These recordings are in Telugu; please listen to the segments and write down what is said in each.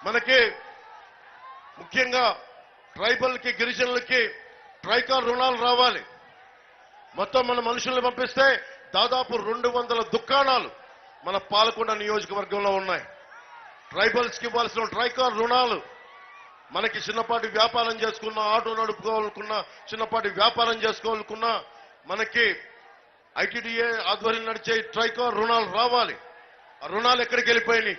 మనకి ముఖ్యంగా ట్రైబల్కి గిరిజనులకి ట్రైకార్ రుణాలు రావాలి. మొత్తం మన మనుషుల్ని పంపిస్తే దాదాపు 200 దుకాణాలు మన పాలకొండ నియోజకవర్గంలో ఉన్నాయి. ట్రైబల్స్కి ఇవ్వాల్సిన ట్రైకార్ రుణాలు మనకి చిన్నపాటి వ్యాపారం చేసుకున్నా, ఆటో నడుపుకోవాలనుకున్నా, చిన్నపాటి వ్యాపారం చేసుకోవాలనుకున్నా మనకి ఐటీడీఏ ఆధ్వర్యం నడిచే ట్రైకార్ రుణాలు రావాలి. ఆ రుణాలు ఎక్కడికి వెళ్ళిపోయినాయి?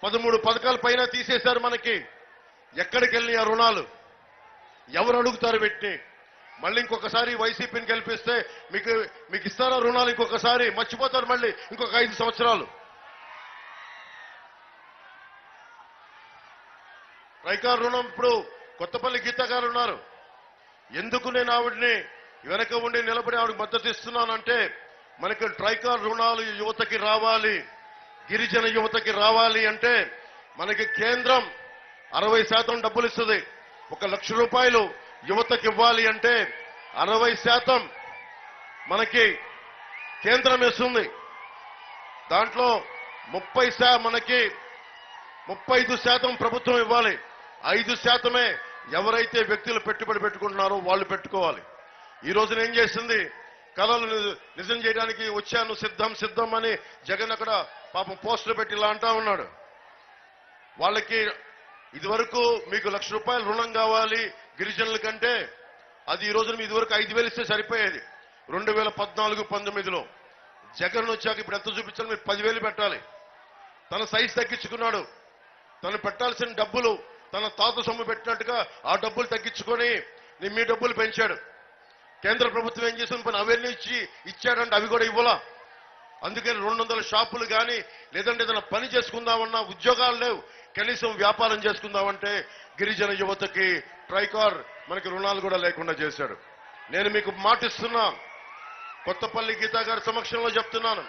13 పథకాల పైన తీసేశారు. మనకి ఎక్కడికి వెళ్ళినాయి ఆ రుణాలు? ఎవరు అడుగుతారు పెట్టి? మళ్ళీ ఇంకొకసారి వైసీపీని గెలిపిస్తే మీకు ఇస్తారా రుణాలు? ఇంకొకసారి మర్చిపోతారు మళ్ళీ ఇంకొక 5 సంవత్సరాలు. ట్రైకార్ రుణం ఇప్పుడు కొత్తపల్లి గీత గారు ఉన్నారు. ఎందుకు నేను ఆవిడని వెనక ఉండి నిలబడి ఆవిడకి మద్దతు ఇస్తున్నానంటే మనకి ట్రైకార్ రుణాలు యువతకి రావాలి, గిరిజన యువతకి రావాలి అంటే మనకి కేంద్రం 60% డబ్బులు ఇస్తుంది. 1 లక్ష రూపాయలు యువతకి ఇవ్వాలి అంటే 60% మనకి కేంద్రం ఇస్తుంది. దాంట్లో 35% ప్రభుత్వం ఇవ్వాలి. 5% ఎవరైతే వ్యక్తులు పెట్టుబడి పెట్టుకుంటున్నారో వాళ్ళు పెట్టుకోవాలి. ఈ రోజున ఏం చేసింది? కళలు నిజం చేయడానికి వచ్చాను సిద్ధం అని జగన్ అక్కడ పాపం పోస్టులు పెట్టి ఇలా అంటా ఉన్నాడు. వాళ్ళకి ఇదివరకు మీకు 1 లక్ష రూపాయలు రుణం కావాలి గిరిజనుల కంటే, అది ఈ రోజున ఇదివరకు 5,000 ఇస్తే సరిపోయేది. 2014-19లో జగన్ వచ్చాక ఇప్పుడు ఎంత చూపించాలి? మీరు 10,000 పెట్టాలి. తన సైజు తగ్గించుకున్నాడు. తను పెట్టాల్సిన డబ్బులు తన తాత సొమ్ము పెట్టినట్టుగా ఆ డబ్బులు తగ్గించుకొని మీ డబ్బులు పెంచాడు. కేంద్ర ప్రభుత్వం ఏం చేసిన పని అవన్నీ ఇచ్చాడంటే అవి కూడా ఇవ్వాలా. అందుకని 200 షాపులు కానీ లేదంటే ఏదైనా పని చేసుకుందామన్నా ఉద్యోగాలు లేవు, కనీసం వ్యాపారం చేసుకుందామంటే గిరిజన యువతకి ట్రైకార్ మనకి రుణాలు కూడా లేకుండా చేశాడు. నేను మీకు మాటిస్తున్నా, కొత్తపల్లి గీతా గారి సమక్షంలో చెప్తున్నాను,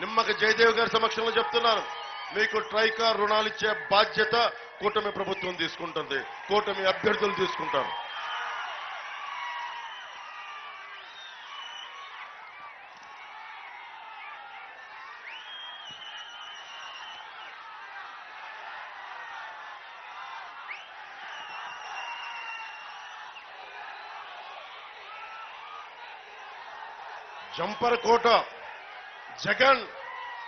నిమ్మక జయదేవ్ గారి సమక్షంలో చెప్తున్నాను, మీకు ట్రైకార్ రుణాలు ఇచ్చే బాధ్యత కూటమి ప్రభుత్వం తీసుకుంటుంది, కూటమి అభ్యర్థులు తీసుకుంటారు. జంపర్ కోట జగన్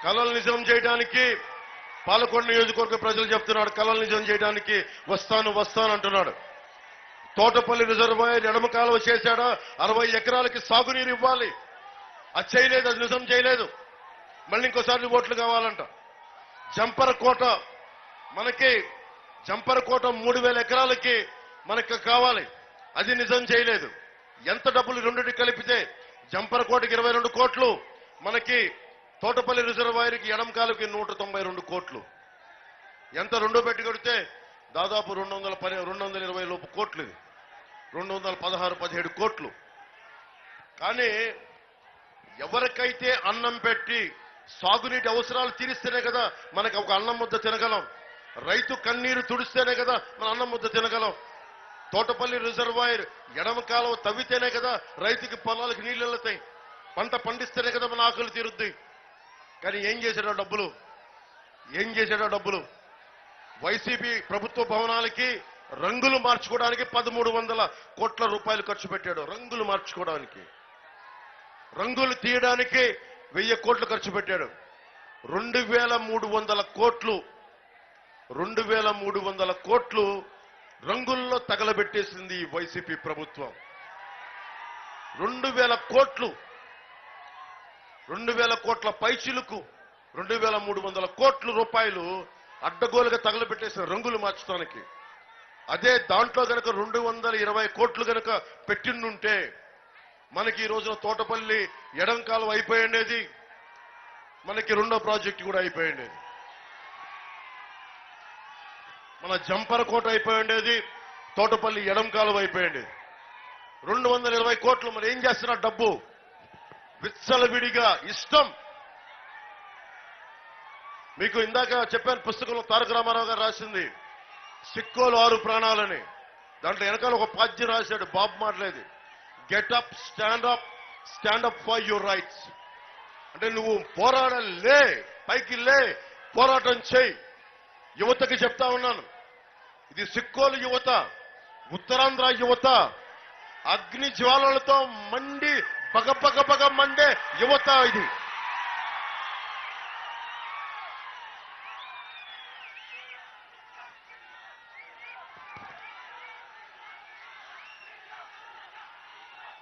కలలు నిజం చేయడానికి పాలకొండ నియోజకవర్గ ప్రజలు చెప్తున్నాడు. కలలు నిజం చేయడానికి వస్తాను అంటున్నాడు. తోటపల్లి రిజర్వాయర్ ఎడమ కాలువ చేశాడా? 60 ఎకరాలకి సాగునీరు ఇవ్వాలి. అది చేయలేదు, అది నిజం చేయలేదు. మళ్ళీ ఇంకోసారి ఓట్లు కావాలంట. జంపర్ కోట మనకి 3,000 ఎకరాలకి మనకు కావాలి, అది నిజం చేయలేదు. ఎంత డబ్బులు రెండింటికి కలిపితే జంపర్ కోటకి 22 కోట్లు, మనకి తోటపల్లి రిజర్వాయర్కి ఎడమ కాలువకి 192 కోట్లు. ఎంత రెండో పెట్టి కొడితే దాదాపు 220 లోపు కోట్లు. ఇది 216-17 కోట్లు. కానీ ఎవరికైతే అన్నం పెట్టి సాగునీటి అవసరాలు తీరిస్తేనే కదా మనకు ఒక అన్నం ముద్ద తినగలం. రైతు కన్నీరు తుడిస్తేనే కదా మన అన్నం ముద్ద తినగలం. తోటపల్లి రిజర్వాయర్ ఎడమ కాలువ తవ్వితేనే కదా రైతుకి పొలాలకు నీళ్లు వెళ్తాయి. పంట పండిస్తేనే కదా మన ఆకలి తీరుద్ది. కానీ ఏం చేశాడో డబ్బులు? వైసీపీ ప్రభుత్వ భవనాలకి రంగులు మార్చుకోవడానికి 1,300 కోట్ల రూపాయలు ఖర్చు పెట్టాడు. రంగులు మార్చుకోవడానికి, రంగులు తీయడానికి 1000 కోట్లు ఖర్చు పెట్టాడు. 2,300 కోట్లు రంగుల్లో తగలబెట్టేసింది ఈ వైసీపీ ప్రభుత్వం. 2,000 కోట్ల పైచిలుకు 2,300 కోట్ల రూపాయలు అడ్డగోలుగా తగలబెట్టేసిన రంగులు మార్చడానికి. అదే దాంట్లో గనక 220 కోట్లు గనక పెట్టిండుంటే మనకి ఈ రోజున తోటపల్లి ఎడం కాలువ అయిపోయిండేది, మనకి రెండో ప్రాజెక్టు కూడా అయిపోయిండేది, మన జంపర్ కోట అయిపోయిండేది, తోటపల్లి ఎడం కాలువ అయిపోయిండేది. 220 కోట్లు. మరి ఏం చేస్తున్నా డబ్బు? విచ్చలవిడిగా ఇష్టం. మీకు ఇందాక చెప్పాను, పుస్తకంలో తారక రామారావు గారు రాసింది సిక్కోలు 6 ప్రాణాలని. దాంట్లో వెనకాల ఒక పద్యం రాశాడు, బాబు మాట్లాడేది, get up, stand up for your rights. అంటే నువ్వు పోరాడాలి, పైకి పోరాటం చేయి. యువతకి చెప్తా ఉన్నాను, ఇది సిక్కోలు యువత, ఉత్తరాంధ్ర యువత, అగ్ని జ్వాలలతో మండి బగ మండే యువత ఇది.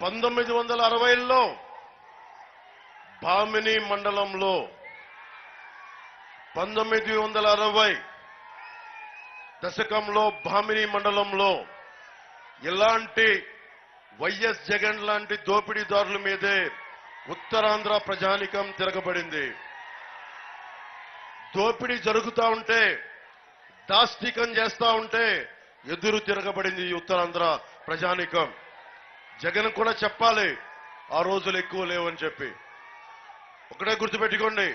పంతొమ్మిది 1960లో భామిని మండలంలో 1960 దశకంలో భామిని మండలంలో ఇలాంటి వైఎస్ జగన్ లాంటి దోపిడీదారుల మీదే ఉత్తరాంధ్ర ప్రజానికం తిరగబడింది. దోపిడీ జరుగుతూ ఉంటే, దాష్టికం చేస్తా ఉంటే ఎదురు తిరగబడింది ఈ ఉత్తరాంధ్ర ప్రజానికం. జగన్ కూడా చెప్పాలి ఆ రోజులు ఎక్కువ లేవని చెప్పి. ఒకటే గుర్తుపెట్టుకోండి,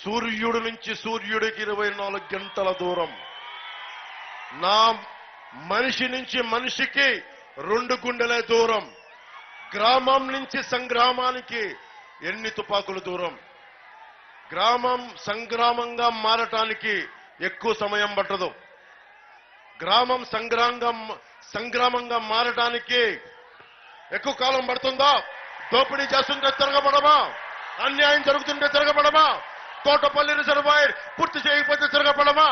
సూర్యుడు నుంచి సూర్యుడికి 24 గంటల దూరం, నా మనిషి నుంచి మనిషికి 2 గుండెల దూరం, గ్రామం నుంచి సంగ్రామానికి ఎన్ని తుపాకుల దూరం. గ్రామం సంగ్రామంగా మారటానికి ఎక్కువ సమయం పట్టదు. గ్రామం సంగ్రామంగా మారటానికి ఎక్కువ కాలం పడుతుందా? దోపిడీ చేస్తుంటే తిరగబడమా? అన్యాయం జరుగుతుంటే తిరగబడమా? తోటపల్లి రిజర్వాయర్ పూర్తి చేయకపోతే తిరగబడమా?